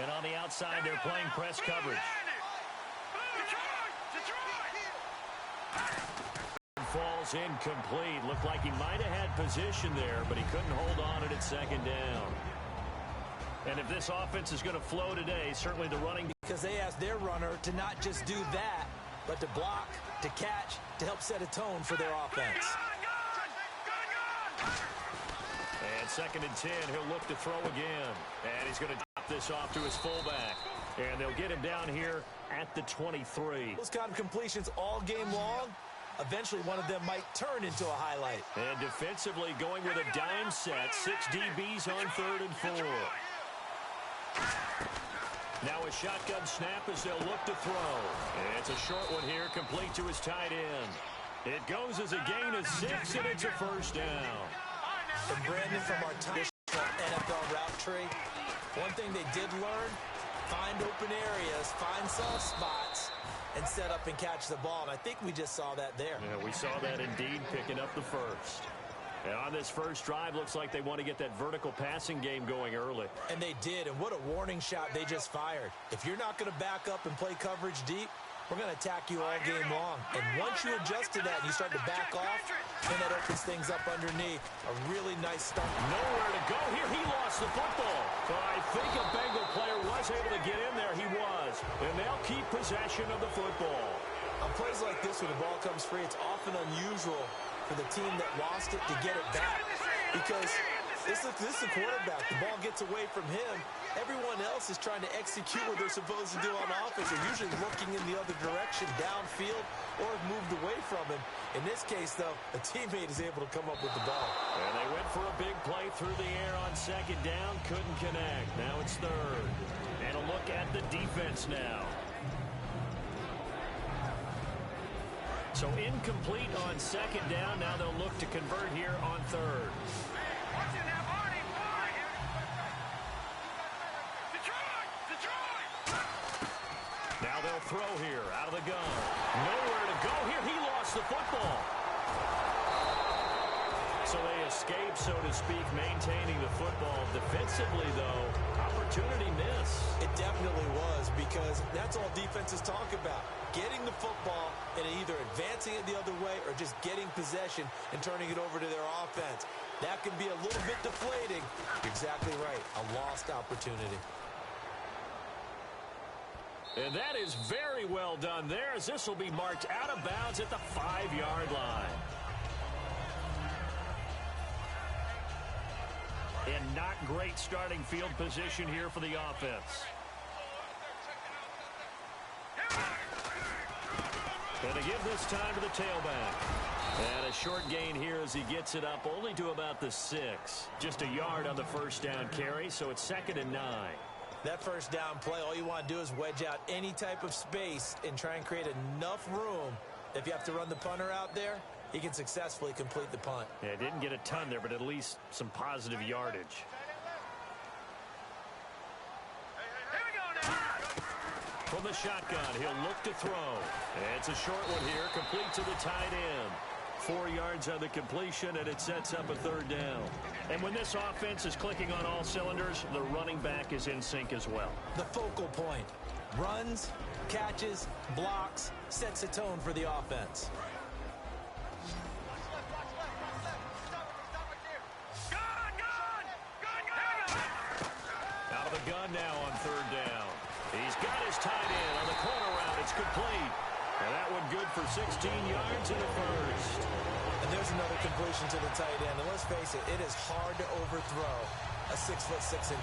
And on the outside, they're playing press coverage. Falls incomplete. Looked like he might have had position there, but he couldn't hold on at second down. And if this offense is going to flow today, certainly the running. Because they asked their runner to not just do that, but to block, to catch, to help set a tone for their offense. And 2nd and 10, he'll look to throw again. And he's going to drop this off to his fullback. And they'll get him down here at the 23. Those kind of completions all game long, eventually one of them might turn into a highlight. And defensively going with a dime set, 6 DBs on 3rd and 4. Now a shotgun snap as they'll look to throw. It's a short one here, complete to his tight end. It goes as a gain of 6, and it's a first down. And Brandon, from our traditional NFL route tree, one thing they did learn, find open areas, find soft spots, and set up and catch the ball. And I think we just saw that there. Yeah, we saw that indeed, picking up the first. And on this first drive, looks like they want to get that vertical passing game going early. And they did, and what a warning shot they just fired. If you're not going to back up and play coverage deep, we're going to attack you all game long. And once you adjust to that and you start to back off, then that opens things up underneath. A really nice start. Nowhere to go here. He lost the football. But I think a Bengal player was able to get in there. He was. And they'll keep possession of the football. On plays like this, when the ball comes free, it's often unusual for the team that lost it to get it back. Because this is the quarterback. The ball gets away from him. Everyone else is trying to execute what they're supposed to do on offense. They're usually looking in the other direction, downfield, or have moved away from him. In this case, though, a teammate is able to come up with the ball. And they went for a big play through the air on 2nd down. Couldn't connect. Now it's 3rd. And a look at the defense now. So incomplete on 2nd down. Now they'll look to convert here on 3rd. Now they'll throw here out of the gun. Nowhere to go here. He lost the football. So they escape, so to speak, maintaining the football. Defensively, though, opportunity miss. It definitely was, because that's all defenses talk about. Getting the football and either advancing it the other way or just getting possession and turning it over to their offense. That can be a little bit deflating. You're exactly right. A lost opportunity. And that is very well done there, as this will be marked out of bounds at the 5-yard line. And not great starting field position here for the offense. And they give this time to the tailback. And a short gain here as he gets it up only to about the 6. Just a yard on the first down carry, so it's 2nd and 9. That first down play, all you want to do is wedge out any type of space and try and create enough room. If you have to run the punter out there, he can successfully complete the punt. Yeah, didn't get a ton there, but at least some positive yardage. From the shotgun, he'll look to throw. It's a short one here, complete to the tight end. 4 yards on the completion, and it sets up a 3rd down. And when this offense is clicking on all cylinders, the running back is in sync as well. The focal point. Runs, catches, blocks, sets a tone for the offense. Out of the gun now on 3rd down. He's got his tight end on the corner route. It's complete. And that one good for 16 yards in the first. And there's another completion to the tight end. And let's face it, it is hard to overthrow a 6'6"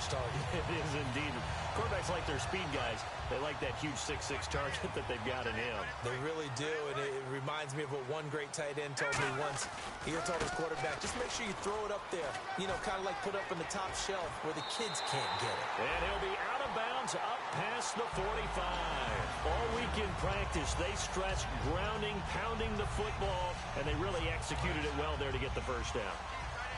target. It is indeed. Quarterbacks like their speed guys. They like that huge 6'6" target that they've got in him. They really do, and it reminds me of what one great tight end told me once. He told his quarterback, just make sure you throw it up there. You know, kind of like put up on the top shelf where the kids can't get it. And he'll be out of bounds up past the 45. All week in practice, they stressed grounding, pounding the football, and they really executed it well there to get the first down.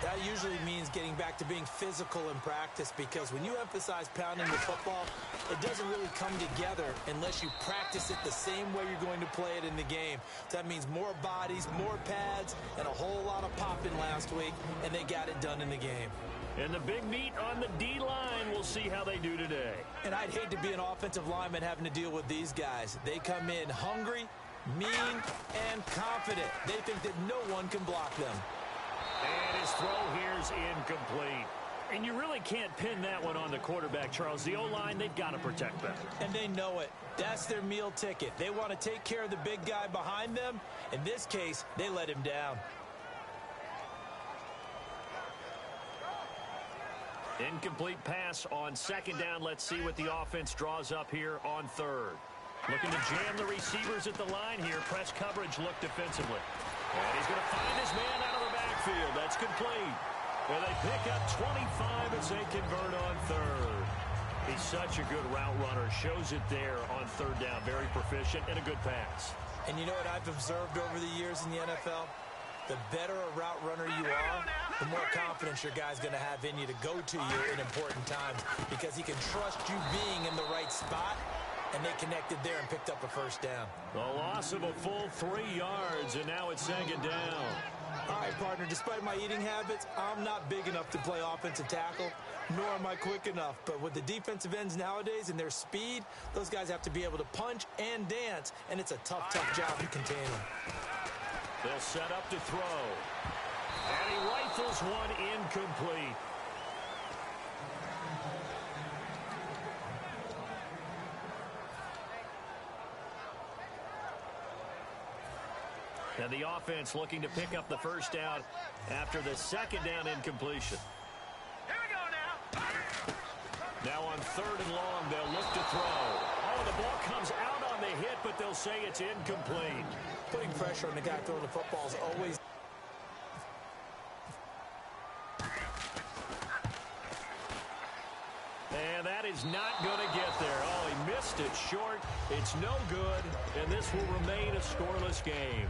That usually means getting back to being physical in practice, because when you emphasize pounding the football, it doesn't really come together unless you practice it the same way you're going to play it in the game. So that means more bodies, more pads, and a whole lot of popping last week, and they got it done in the game. And the big meat on the D-line, we'll see how they do today. And I'd hate to be an offensive lineman having to deal with these guys. They come in hungry, mean, and confident. They think that no one can block them. And his throw here's incomplete. And you really can't pin that one on the quarterback, Charles. The O-line, they've got to protect them. And they know it. That's their meal ticket. They want to take care of the big guy behind them. In this case, they let him down. Incomplete pass on second down. Let's see what the offense draws up here on third. Looking to jam the receivers at the line here. Press coverage look defensively. And he's going to find his man out of the backfield. That's complete. And they pick up 25 as they convert on third. He's such a good route runner. Shows it there on third down. Very proficient and a good pass. And you know what I've observed over the years in the NFL? The better a route runner you are, the more confidence your guy's going to have in you to go to you in important times, because he can trust you being in the right spot, and they connected there and picked up a first down. The loss of a full 3 yards, and now it's second down. All right, partner, despite my eating habits, I'm not big enough to play offensive tackle, nor am I quick enough. But with the defensive ends nowadays and their speed, those guys have to be able to punch and dance, and it's a tough, tough job to contain them. They'll set up to throw. And he rifles one incomplete. And the offense looking to pick up the first down after the second down incompletion. Here we go now. Now on third and long, they'll look to throw. Oh, the ball comes out on the hit, but they'll say it's incomplete. Putting pressure on the guy throwing the football is always... And that is not going to get there. Oh, he missed it short. It's no good, and this will remain a scoreless game.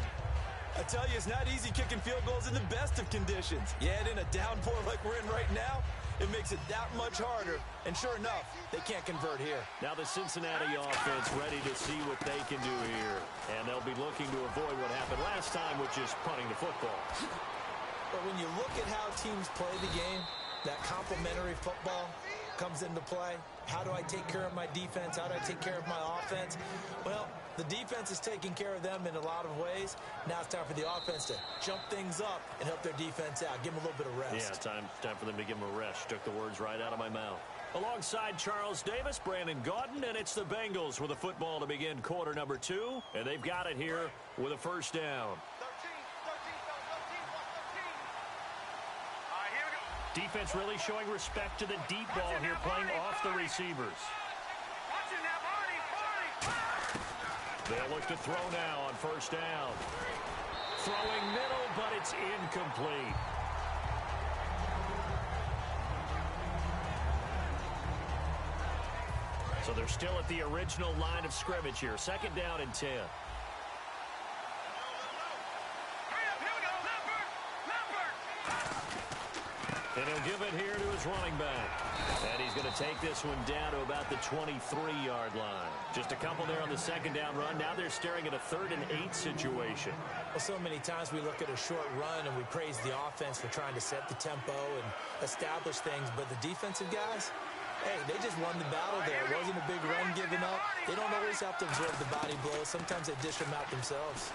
I tell you, it's not easy kicking field goals in the best of conditions. Yet in a downpour like we're in right now, it makes it that much harder. And sure enough, they can't convert here. Now the Cincinnati offense ready to see what they can do here. And they'll be looking to avoid what happened last time, which is punting the football. But when you look at how teams play the game, that complementary football comes into play. How do I take care of my defense? How do I take care of my offense? Well, the defense is taking care of them in a lot of ways. Now it's time for the offense to jump things up and help their defense out. Give them a little bit of rest. Yeah, time for them to give them a rest. Took the words right out of my mouth. Alongside Charles Davis, Brandon Gaudin, and it's the Bengals with a football to begin quarter number 2. And they've got it here with a first down. 13, Defense really showing respect to the deep ball here, playing off the receivers. watch it now, Barney. They'll look to throw now on first down. Throwing middle, but it's incomplete. So they're still at the original line of scrimmage here. Second down and 10. And he'll give it here to his running back. And he's going to take this one down to about the 23-yard line. Just a couple there on the second down run. Now they're staring at a 3rd and 8 situation. Well, so many times we look at a short run and we praise the offense for trying to set the tempo and establish things. But the defensive guys, hey, they just won the battle there. It wasn't a big run given up. They don't always have to absorb the body blows. Sometimes they dish them out themselves.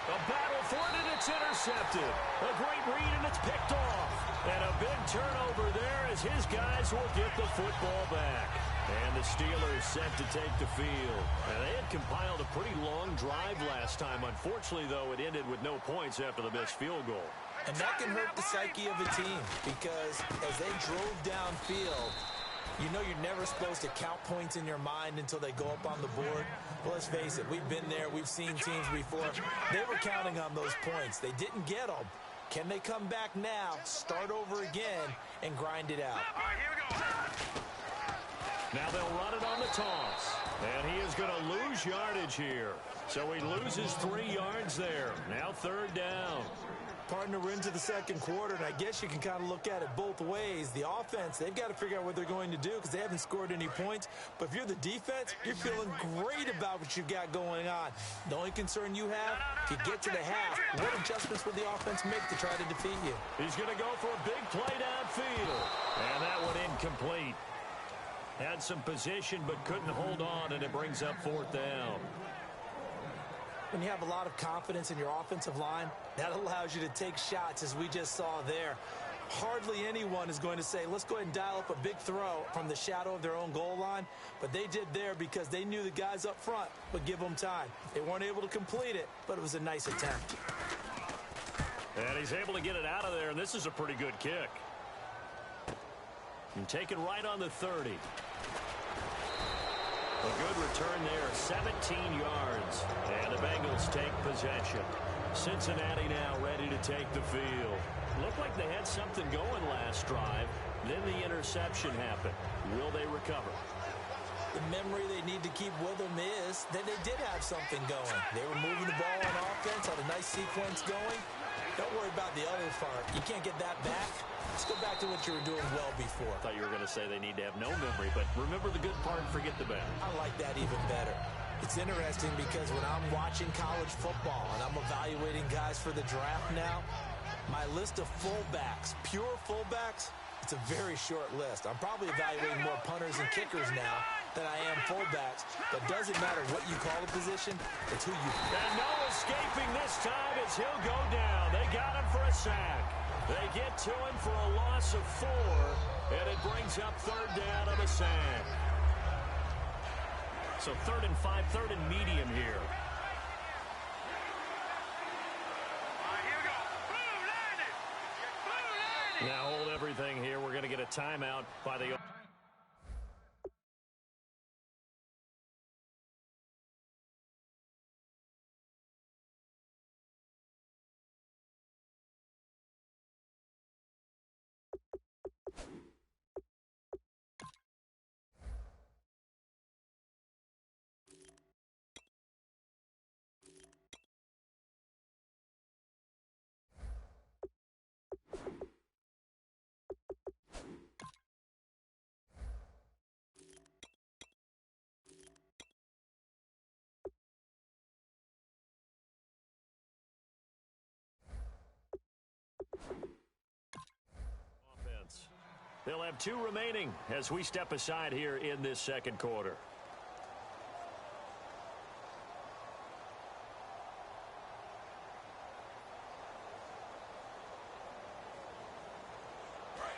A battle for it, and it's intercepted. A great read, and it's picked off. And a big turnover there as his guys will get the football back. And the Steelers set to take the field. And they had compiled a pretty long drive last time. Unfortunately, though, it ended with no points after the missed field goal. And that can hurt the psyche of a team, because as they drove downfield, you know you're never supposed to count points in your mind until they go up on the board. Well, let's face it, we've been there. We've seen teams before. They were counting on those points. They didn't get them. Can they come back now, start over again, and grind it out? All right, here we go. Now they'll run it on the toss. And he is going to lose yardage here. So he loses 3 yards there. Now 3rd down. Partner, we're into the second quarter, and I guess you can kind of look at it both ways. The offense, they've got to figure out what they're going to do because they haven't scored any points. But if you're the defense, you're feeling great about what you've got going on. The only concern you have, if you get to the half, what adjustments will the offense make to try to defeat you? He's going to go for a big play downfield. And that one incomplete. Had some position but couldn't hold on, and it brings up fourth down. When you have a lot of confidence in your offensive line, that allows you to take shots, as we just saw there. Hardly anyone is going to say, let's go ahead and dial up a big throw from the shadow of their own goal line. But they did there because they knew the guys up front would give them time. They weren't able to complete it, but it was a nice attempt. And he's able to get it out of there, and this is a pretty good kick. And take it right on the 30. A good return there, 17 yards. And the Bengals take possession. Cincinnati now ready to take the field. Looked like they had something going last drive. Then the interception happened. Will they recover? The memory they need to keep with them is that they did have something going. They were moving the ball on offense, had a nice sequence going. Don't worry about the other part. You can't get that back. Let's go back to what you were doing well before. I thought you were going to say they need to have no memory, but remember the good part and forget the bad. I like that even better. It's interesting because when I'm watching college football and I'm evaluating guys for the draft now, my list of fullbacks, pure fullbacks, it's a very short list. I'm probably evaluating more punters and kickers now than I am fullbacks. But doesn't matter what you call a position, it's who you... And no escaping this time as he'll go down. They got him for a sack. They get to him for a loss of 4, and it brings up third down on a sack. So 3rd and 5, 3rd and medium here. Here we go. Boom, landed. Boom, landed. Now hold everything here. We're going to get a timeout by the... offense. They'll have 2 remaining as we step aside here in this second quarter.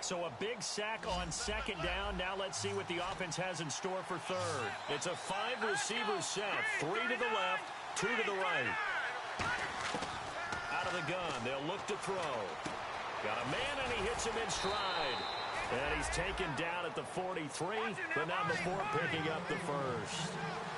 So a big sack on second down. Now let's see what the offense has in store for third. It's a 5-receiver set. 3 to the left, 2 to the right. Out of the gun, they'll look to throw. Got a man, and he hits him in stride. And he's taken down at the 43, but not before picking up the first.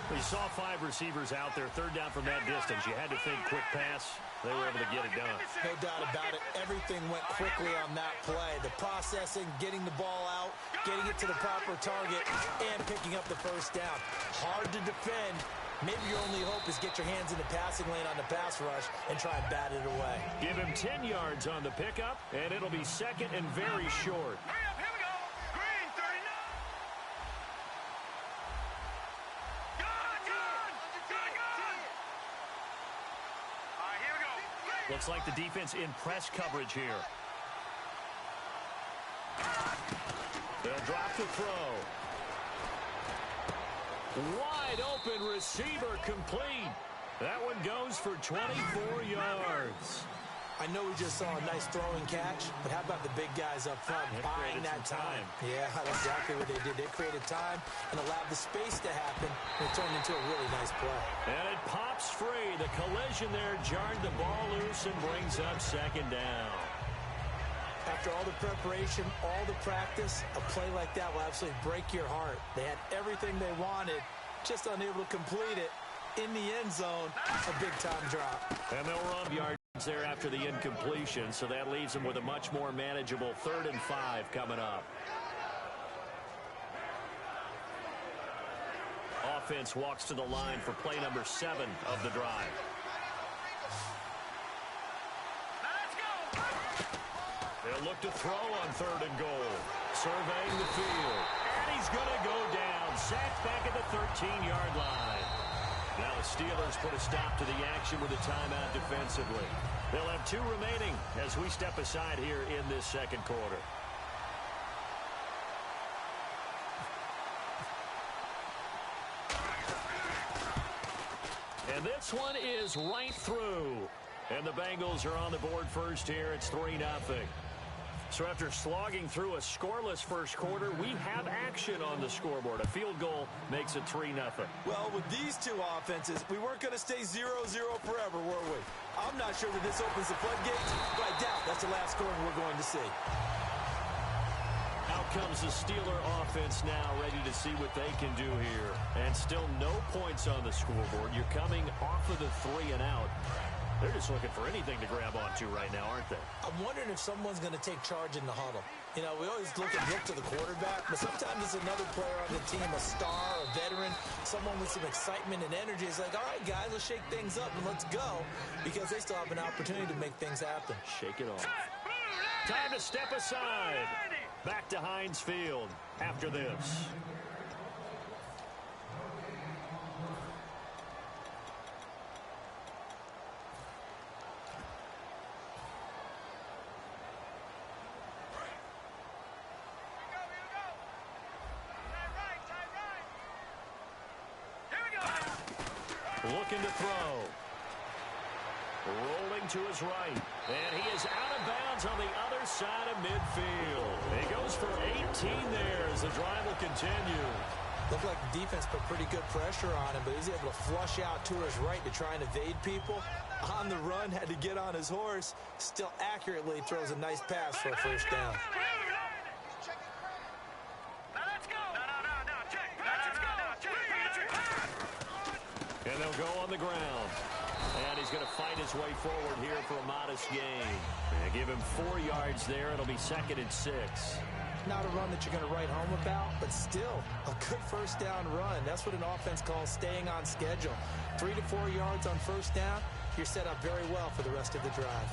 We saw 5 receivers out there, third down from that distance. You had to think quick pass. They were able to get it done. No doubt about it. Everything went quickly on that play. The processing, getting the ball out, getting it to the proper target, and picking up the first down. Hard to defend. Maybe your only hope is get your hands in the passing lane on the pass rush and try and bat it away. Give him 10 yards on the pickup, and it'll be second and very short. Hurry up, here we go. Green, 39. Gun. All right, here we go. Looks like the defense in press coverage here. They'll drop the throw. Wide open receiver complete. That one goes for 24 yards. I know we just saw a nice throwing catch, but how about the big guys up front buying that time? Yeah, that's exactly what they did. They created time and allowed the space to happen, and it turned into a really nice play. And it pops free. The collision there jarred the ball loose and brings up second down. After all the preparation, all the practice, a play like that will absolutely break your heart. They had everything they wanted, just unable to complete it. In the end zone, a big-time drop. And they'll run yards there after the incompletion, so that leaves them with a much more manageable 3rd and 5 coming up. Offense walks to the line for play number 7 of the drive. Now let's go. look to throw on 3rd and goal. Surveying the field. And he's going to go down. Sacked back at the 13-yard line. Now the Steelers put a stop to the action with a timeout defensively. They'll have 2 remaining as we step aside here in this second quarter. And this one is right through. And the Bengals are on the board first here. It's 3-0. So after slogging through a scoreless first quarter, we have action on the scoreboard. A field goal makes it 3-0. Well, with these 2 offenses, we weren't going to stay 0-0 forever, were we? I'm not sure that this opens the floodgates, but I doubt that's the last scoring we're going to see. Out comes the Steeler offense now, ready to see what they can do here. And still no points on the scoreboard. You're coming off of the 3 and out. They're just looking for anything to grab onto right now, aren't they? I'm wondering if someone's going to take charge in the huddle. You know, we always look to the quarterback, but sometimes it's another player on the team, a star, a veteran, someone with some excitement and energy. It's like, all right, guys, let's shake things up and let's go, because they still have an opportunity to make things happen. Shake it off. Time to step aside. Back to Heinz Field after this. Looking to throw. Rolling to his right. And he is out of bounds on the other side of midfield. He goes for 18 there as the drive will continue. Looked like the defense put pretty good pressure on him, but he's able to flush out to his right to try and evade people. On the run, had to get on his horse. Still accurately throws a nice pass for a first down. And they'll go on the ground. And he's going to fight his way forward here for a modest gain. And give him 4 yards there. It'll be 2nd and 6. Not a run that you're going to write home about, but still a good first down run. That's what an offense calls staying on schedule. 3 to 4 yards on first down, you're set up very well for the rest of the drive.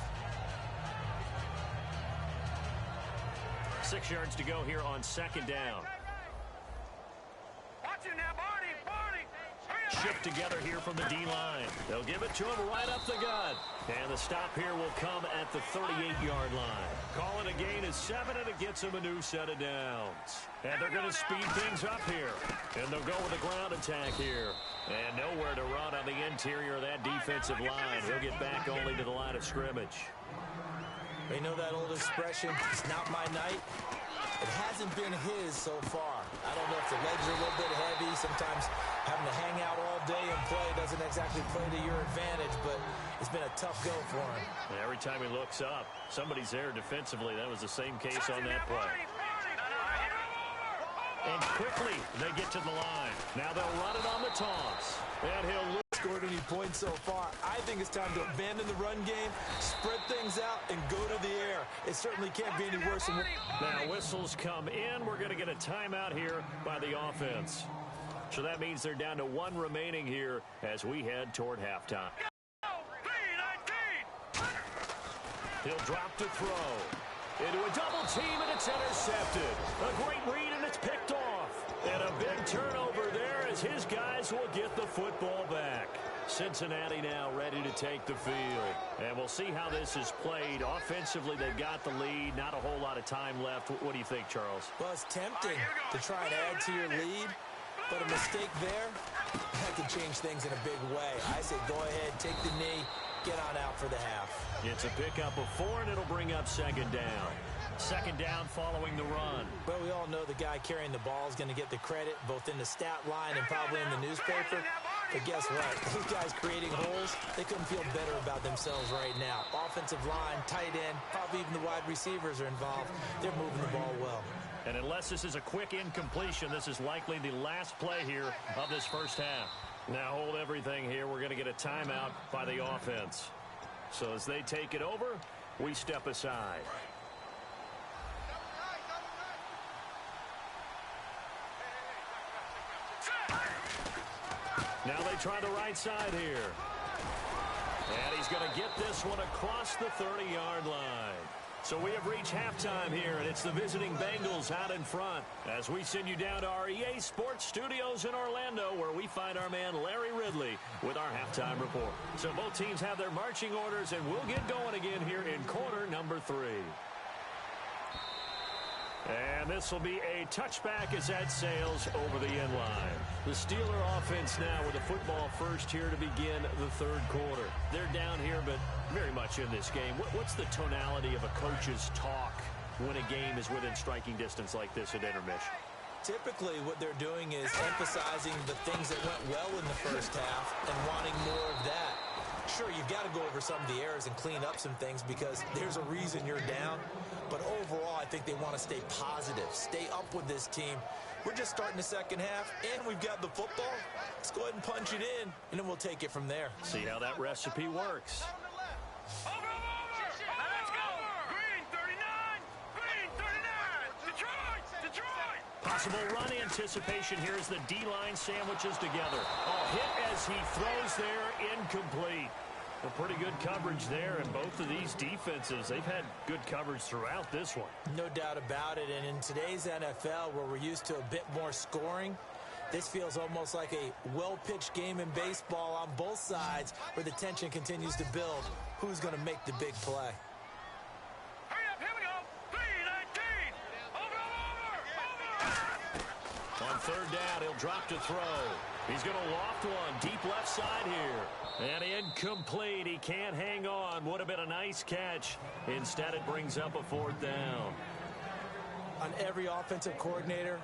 6 yards to go here on 2nd down. Watch it now, Barney. Shift together here from the D-line. They'll give it to him right up the gut. And the stop here will come at the 38-yard line. Calling a gain of 7, and it gets him a new set of downs. And they're going to speed things up here. And they'll go with a ground attack here. And nowhere to run on the interior of that defensive line. He'll get back only to the line of scrimmage. You know that old expression, it's not my night? It hasn't been his so far. I don't know if the legs are a little bit heavy. Sometimes having to hang out all day and play doesn't exactly play to your advantage, but it's been a tough go for him. And every time he looks up, somebody's there defensively. That was the same case on that play. And quickly, they get to the line. Now they'll run it on the toss. And he'll scored any points so far. I think it's time to abandon the run game, spread things out, and go to the air. It certainly can't be any worse than... Now whistles come in. We're going to get a timeout here by the offense. So that means they're down to 1 remaining here as we head toward halftime. He'll drop to throw. Into a double team, and it's intercepted. A great read, and it's picked off. And a big turnover there as his guys will get the football back. Cincinnati now ready to take the field. And we'll see how this is played. Offensively, they've got the lead. Not a whole lot of time left. What do you think, Charles? Well, it's tempting to try and add to your lead. But a mistake there, that could change things in a big way. I say go ahead, take the knee, get on out for the half. It's a pickup of 4, and it'll bring up 2nd down. 2nd down following the run. Well, we all know the guy carrying the ball is going to get the credit, both in the stat line and probably in the newspaper. But guess what? These guys creating holes, they couldn't feel better about themselves right now. Offensive line, tight end, probably even the wide receivers are involved. They're moving the ball well. And unless this is a quick incompletion, this is likely the last play here of this first half. Now hold everything here. We're going to get a timeout by the offense. So as they take it over, we step aside. Now they try the right side here. And he's going to get this one across the 30-yard line. So we have reached halftime here, and it's the visiting Bengals out in front as we send you down to our EA Sports Studios in Orlando, where we find our man Larry Ridley with our halftime report. So both teams have their marching orders, and we'll get going again here in quarter number 3. And this will be a touchback as that sails over the end line. The Steeler offense now with the football first here to begin the third quarter. They're down here, but very much in this game. What's the tonality of a coach's talk when a game is within striking distance like this at intermission? Typically, what they're doing is emphasizing the things that went well in the first half and wanting more of that. Sure, you've got to go over some of the errors and clean up some things because there's a reason you're down. But overall, I think they want to stay positive, stay up with this team. We're just starting the second half, and we've got the football. Let's go ahead and punch it in, and then we'll take it from there. See how that recipe works. Over. Now let's go. Green 39. Green 39. Detroit. Possible run anticipation here as the D-line sandwiches together. Oh, hit as he throws there, incomplete. Well, pretty good coverage there, and both of these defenses, they've had good coverage throughout this one. No doubt about it, and in today's NFL, where we're used to a bit more scoring, this feels almost like a well-pitched game in baseball on both sides where the tension continues to build. Who's going to make the big play? Hurry up, here we go. 3-19. Over. On third down, he'll drop to throw. He's going to loft one deep left side here. And incomplete. He can't hang on. Would have been a nice catch. Instead, it brings up a fourth down. On every offensive coordinator,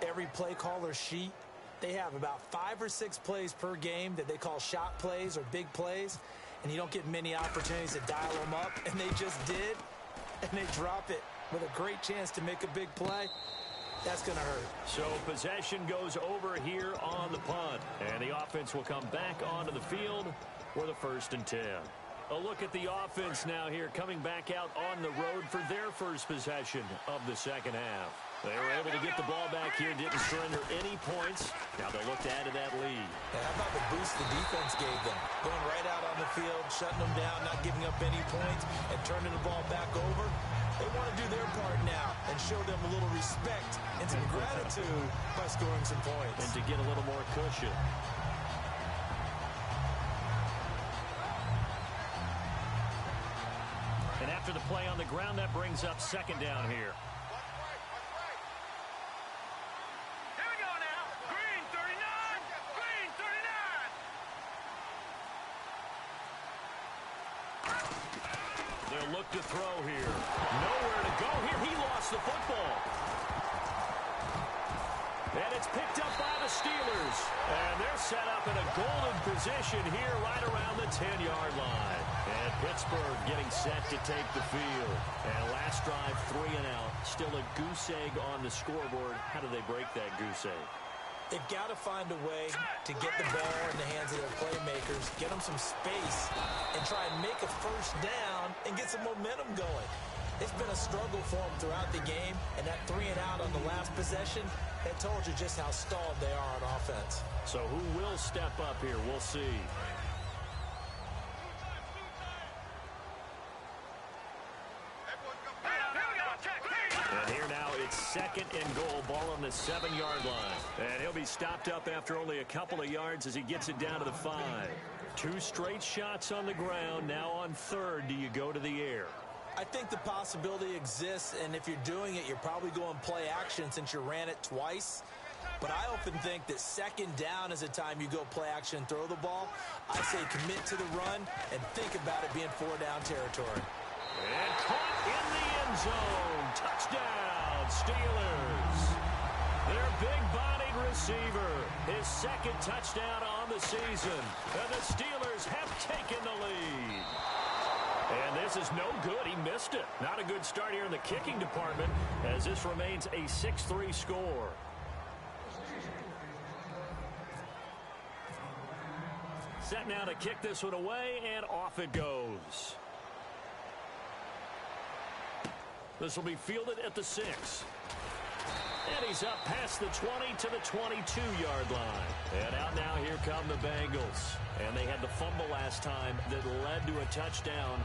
every play caller sheet, they have about 5 or 6 plays per game that they call shot plays or big plays, and you don't get many opportunities to dial them up, and they just did, and they drop it with a great chance to make a big play. That's going to hurt. So possession goes over here on the punt, and the offense will come back onto the field for the 1st and 10. A look at the offense now here, coming back out on the road for their first possession of the second half. They were able to get the ball back here, didn't surrender any points. Now they'll look to add to that lead. How about the boost the defense gave them? Going right out on the field, shutting them down, not giving up any points, and turning the ball back over. They want to do their part now and show them a little respect and some gratitude by scoring some points. And to get a little more cushion. And after the play on the ground, that brings up second down here. Here we go now. Green 39. Green 39. They'll look to throw here. Nowhere to go here. He lost the football. And it's picked up by the Steelers. And they're set up in a golden position here right around the 10-yard line. And Pittsburgh getting set to take the field. And last drive, 3 and out. Still a goose egg on the scoreboard. How do they break that goose egg? They've got to find a way to get the ball in the hands of their playmakers, get them some space, and try and make a first down and get some momentum going. It's been a struggle for them throughout the game, and that 3 and out on the last possession, that told you just how stalled they are on offense. So who will step up here? We'll see. And here now it's 2nd and goal, ball on the 7-yard line. And he'll be stopped up after only a couple of yards as he gets it down to the 5. 2 straight shots on the ground. Now on third, do you go to the air? I think the possibility exists, and if you're doing it, you're probably going play action since you ran it twice. But I often think that 2nd down is a time you go play action and throw the ball. I say commit to the run and think about it being 4-down territory. And caught in the end zone. Touchdown, Steelers. Their big-bodied receiver, his 2nd touchdown on the season. And the Steelers have taken the lead. And this is no good. He missed it. Not a good start here in the kicking department as this remains a 6-3 score. Set now to kick this one away, and off it goes. This will be fielded at the 6. And he's up past the 20 to the 22-yard line. And out now, here come the Bengals. And they had the fumble last time that led to a touchdown.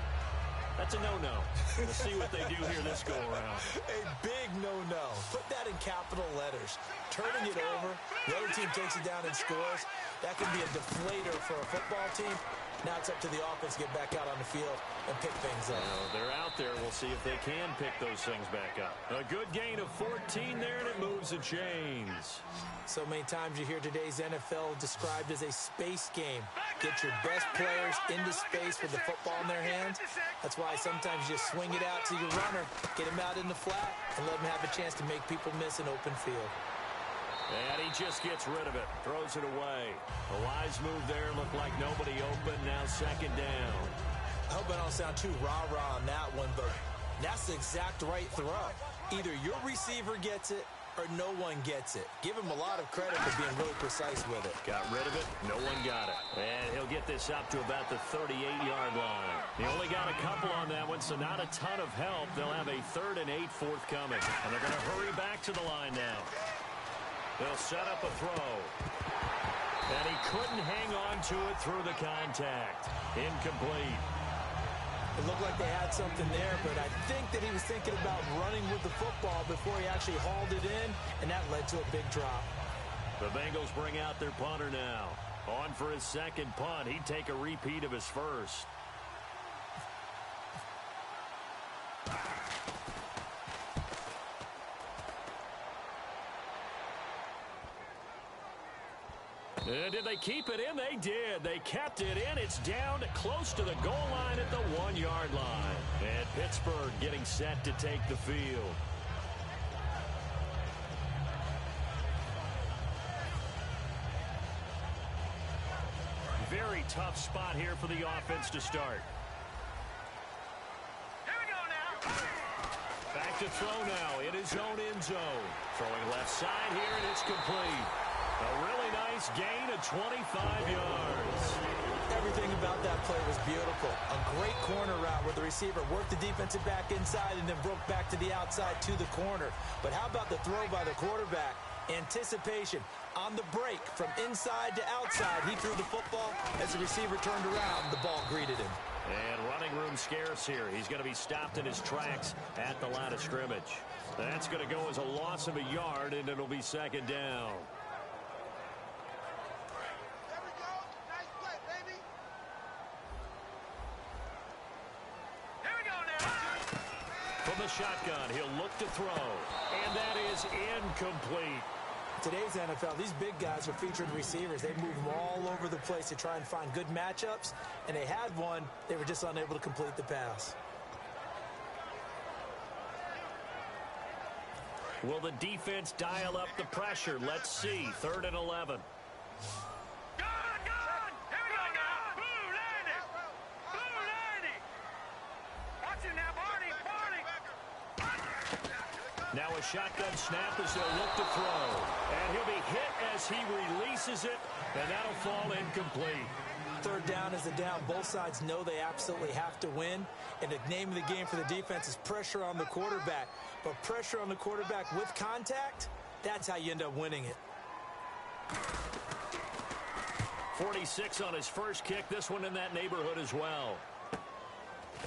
That's a no-no. We'll see what they do here this go-around. A big no-no. Put that in capital letters. Turning it over, the other team takes it down and scores. That can be a deflator for a football team. Now it's up to the offense to get back out on the field and pick things up. They're out there. We'll see if they can pick those things back up. A good gain of 14 there, and it moves the chains. So many times you hear today's NFL described as a space game. Get your best players into space with the football in their hands. That's why sometimes you just swing it out to your runner, get him out in the flat, and let him have a chance to make people miss an open field. And he just gets rid of it, throws it away. A wise move there, looked like nobody open, now second down. I hope I don't sound too rah-rah on that one, but that's the exact right throw. Either your receiver gets it or no one gets it. Give him a lot of credit for being really precise with it. Got rid of it, no one got it. And he'll get this up to about the 38-yard line. He only got a couple on that one, so not a ton of help. They'll have a 3rd and 8 forthcoming. And they're going to hurry back to the line now. They'll set up a throw. And he couldn't hang on to it through the contact. Incomplete. It looked like they had something there, but I think that he was thinking about running with the football before he actually hauled it in, and that led to a big drop. The Bengals bring out their punter now. On for his second punt. He'd take a repeat of his first. Did they keep it in? They did. They kept it in. It's down close to the goal line at the 1-yard line. And Pittsburgh getting set to take the field. Very tough spot here for the offense to start. Here we go now. Back to throw now in his own end zone. Throwing left side here, and it's complete. A really nice gain of 25 yards. Everything about that play was beautiful. A great corner route where the receiver worked the defensive back inside and then broke back to the outside to the corner. But how about the throw by the quarterback? Anticipation on the break from inside to outside. He threw the football. As the receiver turned around, the ball greeted him. And running room scarce here. He's going to be stopped in his tracks at the line of scrimmage. That's going to go as a loss of a yard, and it'll be second down. From the shotgun, he'll look to throw, and that is incomplete. Today's NFL, these big guys are featured receivers. They move them all over the place to try and find good matchups, and they had one. They were just unable to complete the pass. Will the defense dial up the pressure? Let's see. 3rd and 11. Now a shotgun snap as they'll look to throw. And he'll be hit as he releases it, and that'll fall incomplete. 3rd down is a down. Both sides know they absolutely have to win. And the name of the game for the defense is pressure on the quarterback. But pressure on the quarterback with contact, that's how you end up winning it. 46 on his first kick. This one in that neighborhood as well.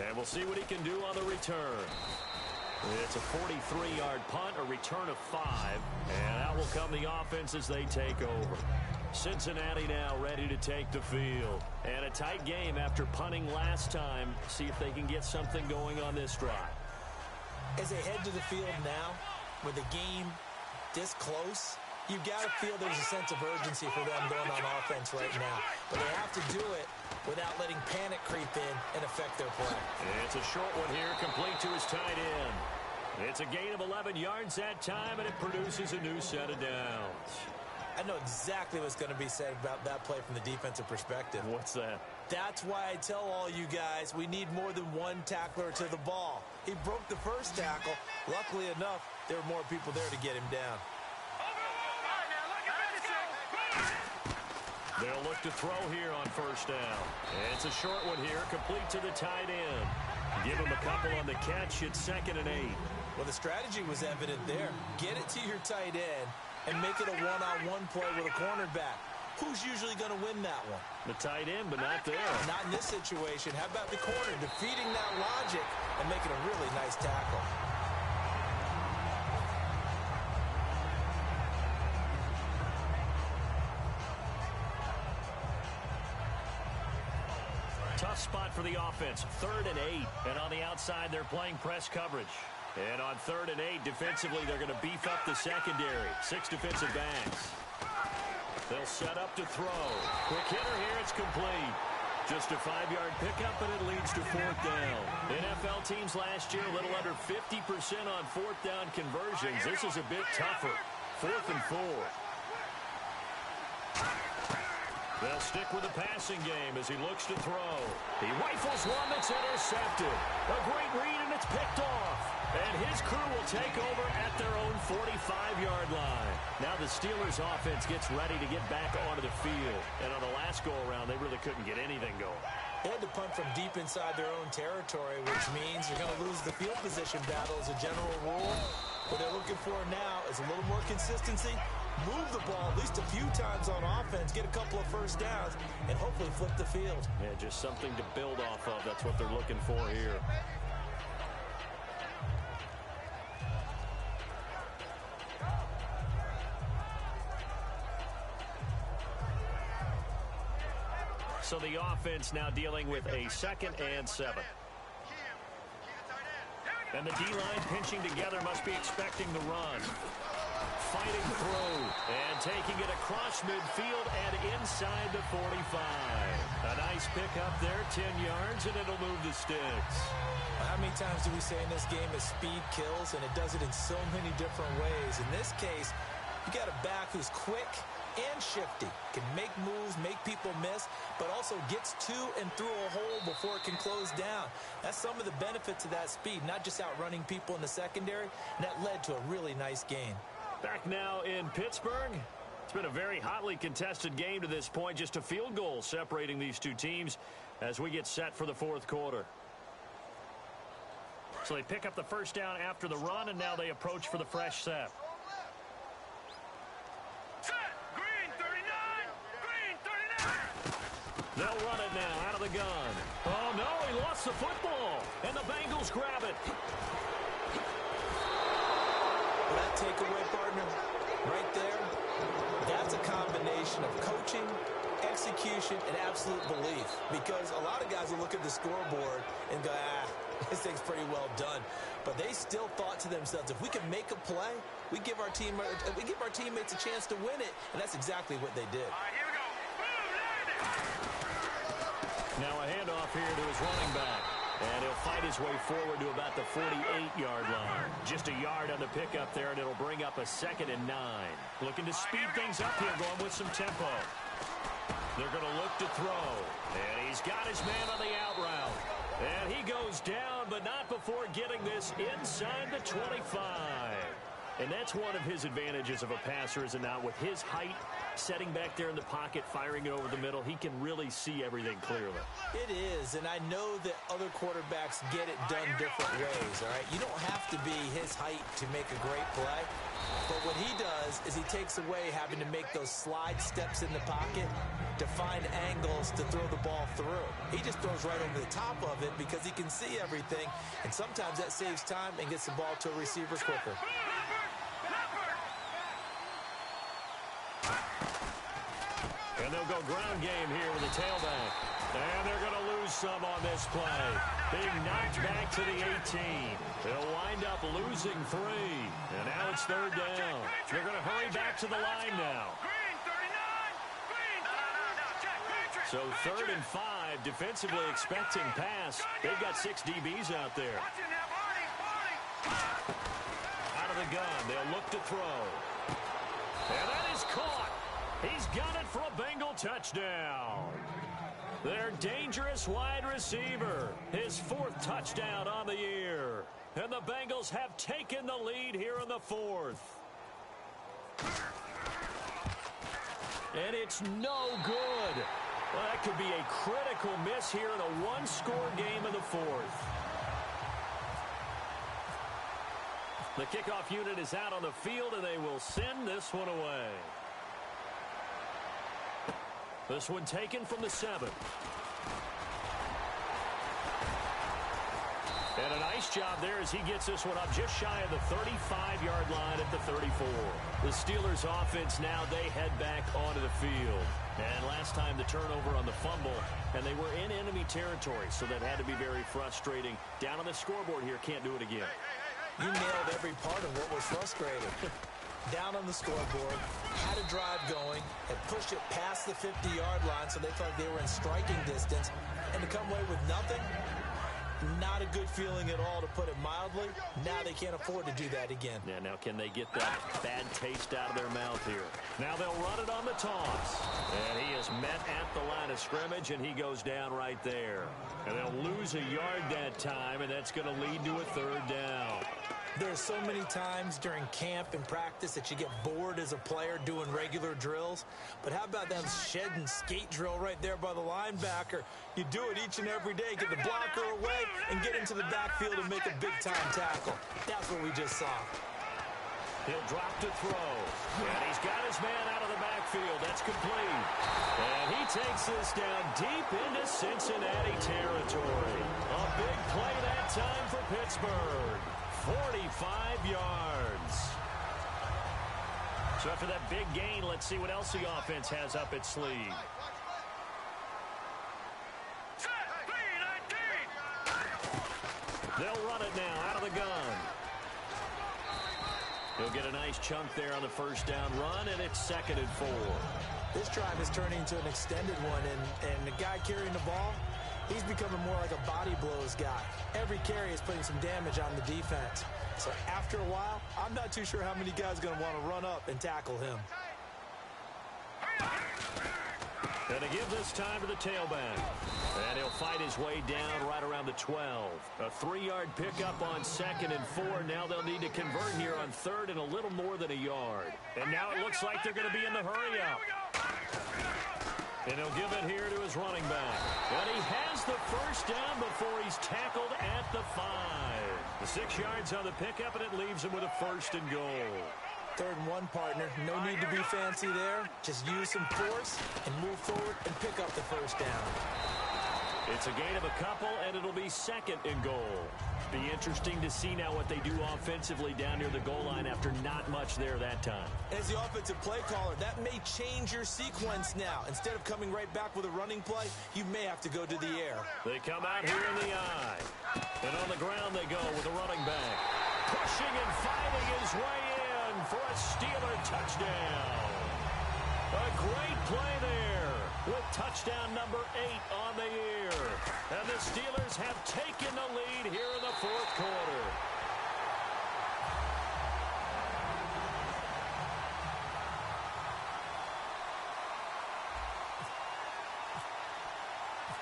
And we'll see what he can do on the return. It's a 43-yard punt, a return of 5, and out will come the offense as they take over. Cincinnati now ready to take the field. And a tight game after punting last time. See if they can get something going on this drive. As they head to the field now, with the game this close, you've got to feel there's a sense of urgency for them going on offense right now. But they have to do it without letting panic creep in and affect their play. It's a short one here, complete to his tight end. It's a gain of 11 yards that time, and it produces a new set of downs. I know exactly what's going to be said about that play from the defensive perspective. What's that? That's why I tell all you guys we need more than one tackler to the ball. He broke the first tackle. Luckily enough, there were more people there to get him down. They'll look to throw here on 1st down. It's a short one here, complete to the tight end. Give him a couple on the catch. It's 2nd and 8. Well, the strategy was evident there. Get it to your tight end and make it a one-on-one play with a cornerback. who's usually going to win that one? The tight end, but not there. Not in this situation. How about the corner defeating that logic and making a really nice tackle? Tough spot for the offense. 3rd and 8. And on the outside, they're playing press coverage. And on 3rd and 8, defensively, they're going to beef up the secondary. 6 defensive backs. They'll set up to throw. Quick hitter here. It's complete. Just a 5-yard pickup, and it leads to 4th down. NFL teams last year, a little under 50% on 4th down conversions. This is a bit tougher. 4th and 4. They'll stick with the passing game as he looks to throw. He rifles one that's intercepted. A great read, and it's picked off. And his crew will take over at their own 45-yard line. Now the Steelers' offense gets ready to get back onto the field. And on the last go-around, they really couldn't get anything going. They had to punt from deep inside their own territory, which means you're going to lose the field position battle as a general rule. What they're looking for now is a little more consistency. Move the ball at least a few times on offense, get a couple of first downs, and hopefully flip the field. Yeah, just something to build off of. That's what they're looking for here. So the offense now dealing with a 2nd and 7. And the D-line pinching together, must be expecting the run. Fighting through and taking it across midfield and inside the 45. A nice pickup there, 10 yards, and it'll move the sticks. How many times do we say in this game is speed kills, and it does it in so many different ways. In this case, you got a back who's quick and shifty, can make moves, make people miss, but also gets to and through a hole before it can close down. That's some of the benefits of that speed, not just outrunning people in the secondary, and that led to a really nice gain. Back now in Pittsburgh. It's been a very hotly contested game to this point. Just a field goal separating these two teams as we get set for the 4th quarter. So they pick up the first down after the run, and now they approach for the fresh set. Set. Green 39. Green 39. They'll run it now out of the gun. Oh, no, he lost the football, and the Bengals grab it. That takeaway, partner, right there, that's a combination of coaching, execution, and absolute belief. Because a lot of guys will look at the scoreboard and go, this thing's pretty well done. But they still thought to themselves, if we can make a play, we give our teammates a chance to win it. And that's exactly what they did. All right, here we go. Boom, Now a handoff here to his running back. And he'll fight his way forward to about the 48-yard line. Just a yard on the pickup there, and it'll bring up a 2nd and 9. Looking to speed things up here, going with some tempo. They're going to look to throw. And he's got his man on the out route. And he goes down, but not before getting this inside the 25. And that's one of his advantages of a passer, is it not? With his height, setting back there in the pocket, firing it over the middle, he can really see everything clearly. It is, and I know that other quarterbacks get it done different ways, all right? You don't have to be his height to make a great play. But what he does is he takes away having to make those slide steps in the pocket to find angles to throw the ball through. He just throws right over the top of it because he can see everything, and sometimes that saves time and gets the ball to a receiver quicker. And they'll go ground game here with the tailback. And they're going to lose some on this play. Being knocked back to the 18. They'll wind up losing 3. And now it's 3rd down. They're going to hurry back to the line now. So 3rd and 5, defensively expecting pass. They've got 6 DBs out there. Out of the gun, they'll look to throw. And that is caught. He's got it for a Bengal touchdown. Their dangerous wide receiver. His 4th touchdown on the year. And the Bengals have taken the lead here in the 4th. And it's no good. Well, that could be a critical miss here in a one-score game in the 4th. The kickoff unit is out on the field, and they will send this one away. This one taken from the 7. And a nice job there as he gets this one up just shy of the 35-yard line at the 34. The Steelers offense now, they head back onto the field. And last time the turnover on the fumble, and they were in enemy territory, so that had to be very frustrating. Down on the scoreboard here, can't do it again. You nailed every part of what was frustrating. Down on the scoreboard, had a drive going, had pushed it past the 50-yard line so they thought they were in striking distance, and to come away with nothing, not a good feeling at all, to put it mildly. Now they can't afford to do that again. Yeah, now can they get that bad taste out of their mouth here? Now they'll run it on the toss. And he is met at the line of scrimmage, and he goes down right there. And they'll lose a yard that time, and that's going to lead to a 3rd down. There's so many times during camp and practice that you get bored as a player doing regular drills. But how about that shed and skate drill right there by the linebacker? You do it each and every day. Get the blocker away and get into the backfield and make a big-time tackle. That's what we just saw. He'll drop to throw. And he's got his man out of the backfield. That's complete. And he takes this down deep into Cincinnati territory. A big play that time for Pittsburgh. 45 yards. So after that big gain, let's see what else the offense has up its sleeve. They'll run it now out of the gun. He'll get a nice chunk there on the 1st down run, and it's 2nd and 4. This drive is turning into an extended one, and the guy carrying the ball, he's becoming more like a body blows guy. Every carry is putting some damage on the defense. So after a while, I'm not too sure how many guys are going to want to run up and tackle him. And to give this time to the tailback. And he'll fight his way down right around the 12. A 3-yard pickup on 2nd and 4. Now they'll need to convert here on 3rd and a little more than a yard. And now it looks like they're going to be in the hurry up. And he'll give it here to his running back. And he has the 1st down before he's tackled at the 5. The 6 yards on the pickup, and it leaves him with a 1st and goal. 3rd and 1, partner. No need to be fancy there. Just use some force and move forward and pick up the 1st down. It's a gain of a couple, and it'll be 2nd and goal. Be interesting to see now what they do offensively down near the goal line after not much there that time. As the offensive play caller, that may change your sequence now. Instead of coming right back with a running play, you may have to go to the air. They come out here in the eye. And on the ground they go with a running back. Pushing and fighting his way in for a Steeler touchdown. A great play there with touchdown number 8 on the year. And the Steelers have taken the lead here in the 4th quarter.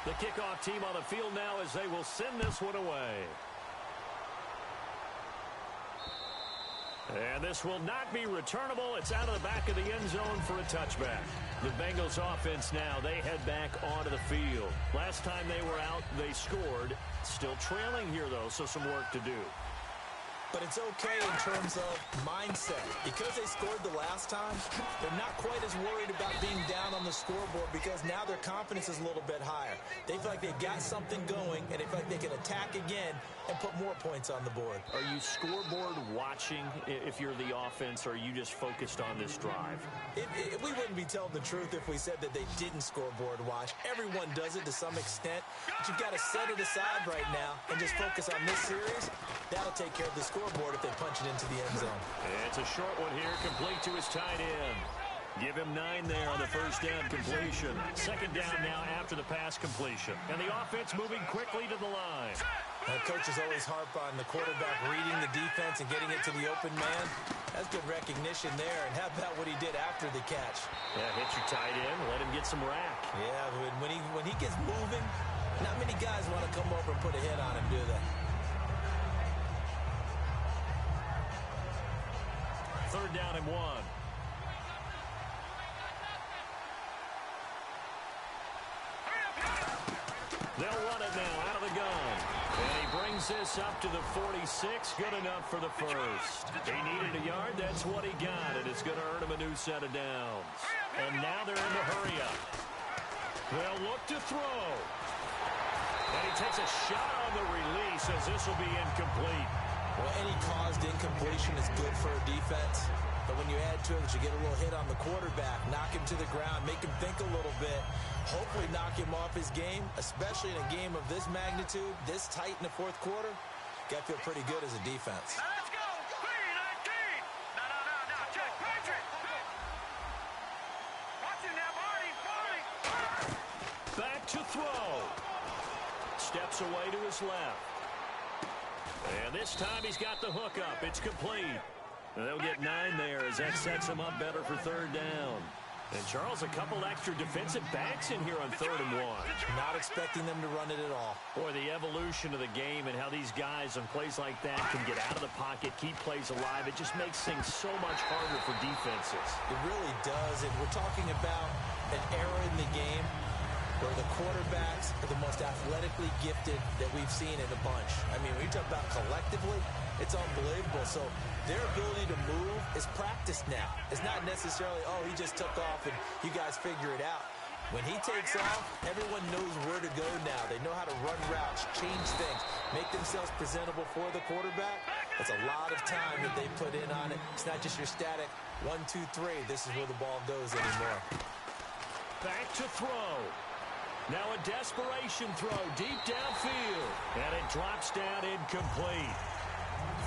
The kickoff team on the field now as they will send this one away. And this will not be returnable. It's out of the back of the end zone for a touchback. The Bengals offense now, they head back onto the field. Last time they were out, they scored. Still trailing here, though, so some work to do. But it's okay in terms of mindset. Because they scored the last time, they're not quite as worried about being down on the scoreboard because now their confidence is a little bit higher. They feel like they've got something going, and they feel like they can attack again and put more points on the board. Are you scoreboard watching if you're the offense, or are you just focused on this drive? We wouldn't be telling the truth if we said that they didn't scoreboard watch. Everyone does it to some extent, but you've got to set it aside right now and just focus on this series. That'll take care of the scoreboard if they punch it into the end zone. It's a short one here, complete to his tight end. Give him 9 there on the 1st down completion. 2nd down now after the pass completion. And the offense moving quickly to the line. Coaches always harp on the quarterback reading the defense and getting it to the open man. That's good recognition there. And how about what he did after the catch? Yeah, hit your tight end, let him get some rack. Yeah, when he gets moving, not many guys want to come over and put a hit on him, do they? 3rd down and 1. They'll run it now out of the gun. And he brings this up to the 46. Good enough for the 1st. He needed a yard. That's what he got. And it's going to earn him a new set of downs. And now they're in the hurry up. They'll look to throw. And he takes a shot on the release as this will be incomplete. Well, any caused incompletion is good for a defense. But when you add to it that you get a little hit on the quarterback, knock him to the ground, make him think a little bit, hopefully knock him off his game, especially in a game of this magnitude, this tight in the fourth quarter, got to feel pretty good as a defense. Now let's go. 3-19. No. Check. Patrick. Watch it now, Barney. Back to throw. Steps away to his left. And this time he's got the hook up. It's complete. And they'll get 9 there as that sets him up better for third down. And Charles, a couple extra defensive backs in here on 3rd and 1. Not expecting them to run it at all. Boy, the evolution of the game and how these guys on plays like that can get out of the pocket, keep plays alive, it just makes things so much harder for defenses. It really does. And we're talking about an era in the game where the quarterbacks are the most athletically gifted that we've seen in a bunch. I mean, when you talk about collectively, it's unbelievable. So their ability to move is practiced now. It's not necessarily, oh, he just took off and you guys figure it out. When he takes off, everyone knows where to go now. They know how to run routes, change things, make themselves presentable for the quarterback. That's a lot of time that they put in on it. It's not just your static 1, 2, 3. This is where the ball goes anymore. Back to throw. Now a desperation throw deep downfield. And it drops down incomplete.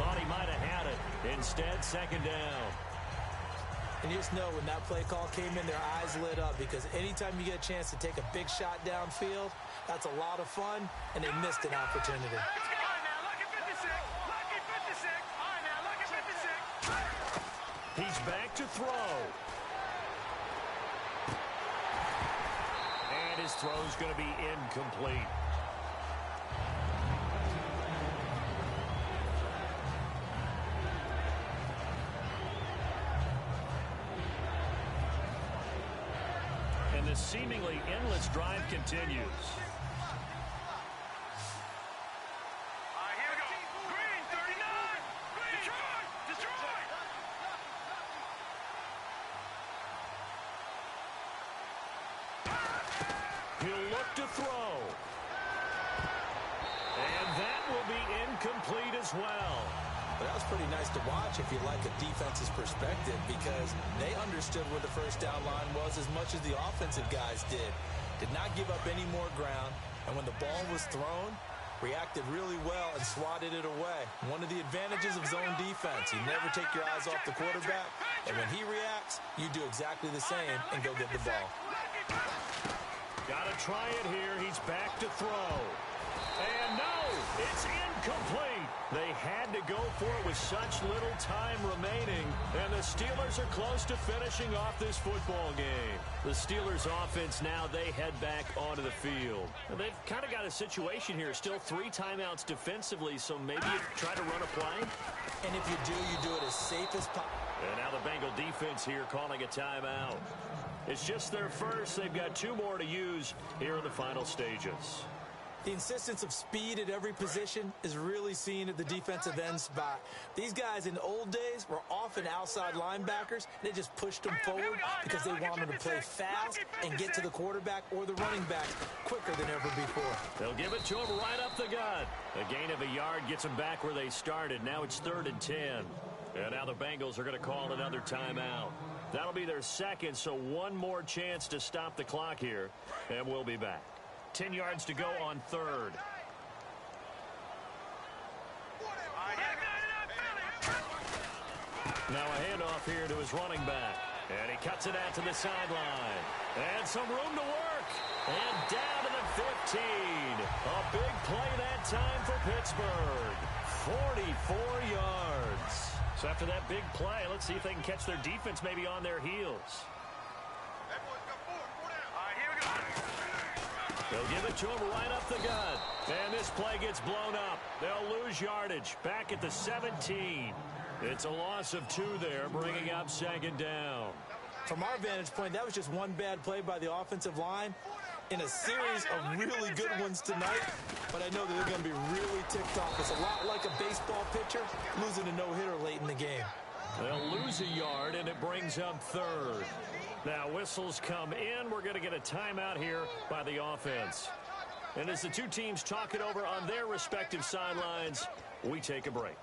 Thought he might have had it. Instead, second down. And you just know when that play call came in, their eyes lit up because anytime you get a chance to take a big shot downfield, that's a lot of fun, and they missed an opportunity. All right, now, look at 56. Look at 56. All right, now, look at 56. He's back to throw. And his throw's going to be incomplete. And the seemingly endless drive continues. All right, here we go. Green, 39. Green, Detroit. He'll look to throw. And that will be incomplete as well. But that was pretty nice to watch if you like a defense's perspective because they understood where the first down line was as much as the offensive guys did. Did not give up any more ground, and when the ball was thrown, reacted really well and swatted it away. One of the advantages of zone defense, you never take your eyes off the quarterback, and when he reacts, you do exactly the same and go get the ball. Gotta try it here. He's back to throw. And no, it's incomplete. They had to go for it with such little time remaining. And the Steelers are close to finishing off this football game. The Steelers offense now, they head back onto the field. And they've kind of got a situation here. Still 3 timeouts defensively, so maybe you try to run a play. And if you do it as safe as possible. And now the Bengal defense here calling a timeout. It's just their first. They've got 2 more to use here in the final stages. The insistence of speed at every position is really seen at the defensive end spot. These guys in the old days were often outside linebackers. They just pushed them forward because they wanted to play fast and get to the quarterback or the running back quicker than ever before. They'll give it to him right up the gut. A gain of a yard gets them back where they started. Now it's 3rd and 10. And now the Bengals are going to call another timeout. That'll be their second, so 1 more chance to stop the clock here. And we'll be back. 10 yards to go on 3rd. Now a handoff here to his running back. And he cuts it out to the sideline. And some room to work. And down to the 15. A big play that time for Pittsburgh. 44 yards. So after that big play, let's see if they can catch their defense maybe on their heels. They'll give it to him right up the gut. And this play gets blown up. They'll lose yardage back at the 17. It's a loss of 2 there, bringing up 2nd down. From our vantage point, that was just one bad play by the offensive line in a series of really good ones tonight. But I know that they're going to be really ticked off. It's a lot like a baseball pitcher losing a no-hitter late in the game. They'll lose a yard, and it brings up third. Now, whistles come in. We're going to get a timeout here by the offense. And as the two teams talk it over on their respective sidelines, we take a break.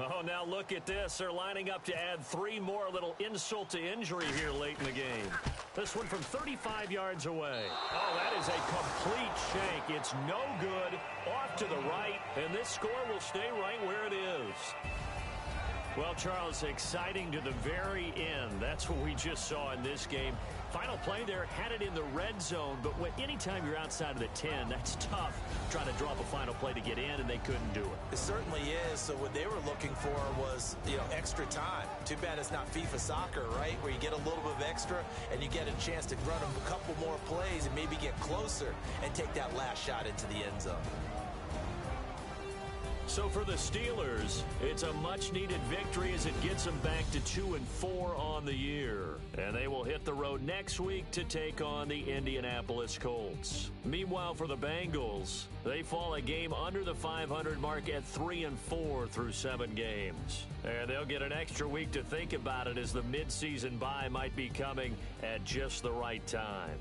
Oh, now look at this. They're lining up to add 3 more. A little insult to injury here late in the game. This one from 35 yards away. Oh, that is a complete shank. It's no good. Off to the right, and this score will stay right where it is. Well, Charles, exciting to the very end. That's what we just saw in this game. Final play there, had it in the red zone, but anytime you're outside of the 10, that's tough trying to draw up a final play to get in, and they couldn't do it. It certainly is. So what they were looking for was, extra time. Too bad it's not FIFA soccer, right, where you get a little bit of extra and you get a chance to run a couple more plays and maybe get closer and take that last shot into the end zone. So for the Steelers, it's a much-needed victory as it gets them back to 2-4 on the year. And they will hit the road next week to take on the Indianapolis Colts. Meanwhile, for the Bengals, they fall a game under the 500 mark at 3-4 through 7 games. And they'll get an extra week to think about it as the midseason bye might be coming at just the right time.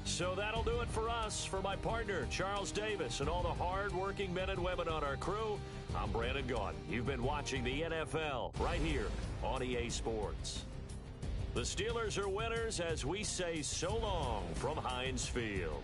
So that'll do it for us. For my partner, Charles Davis, and all the hard-working men and women on our crew, I'm Brandon Gaudin. You've been watching the NFL right here on EA Sports. The Steelers are winners as we say so long from Heinz Field.